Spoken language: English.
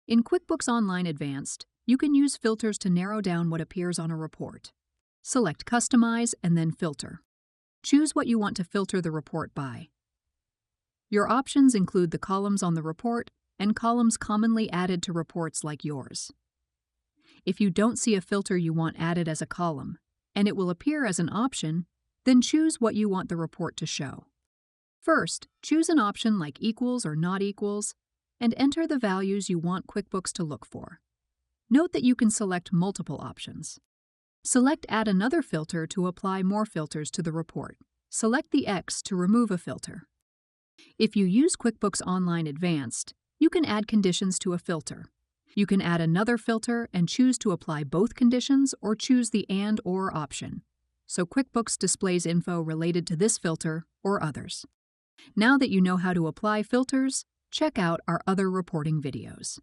In QuickBooks Online Advanced, you can use filters to narrow down what appears on a report. Select Customize and then Filter. Choose what you want to filter the report by. Your options include the columns on the report and columns commonly added to reports like yours. If you don't see a filter you want added as a column, and it will appear as an option, then choose what you want the report to show. First, choose an option like equals or not equals, and enter the values you want QuickBooks to look for. Note that you can select multiple options. Select Add another filter to apply more filters to the report. Select the X to remove a filter. If you use QuickBooks Online Advanced, you can add conditions to a filter. You can add another filter and choose to apply both conditions or choose the and/or option, so QuickBooks displays info related to this filter or others. Now that you know how to apply filters, check out our other reporting videos.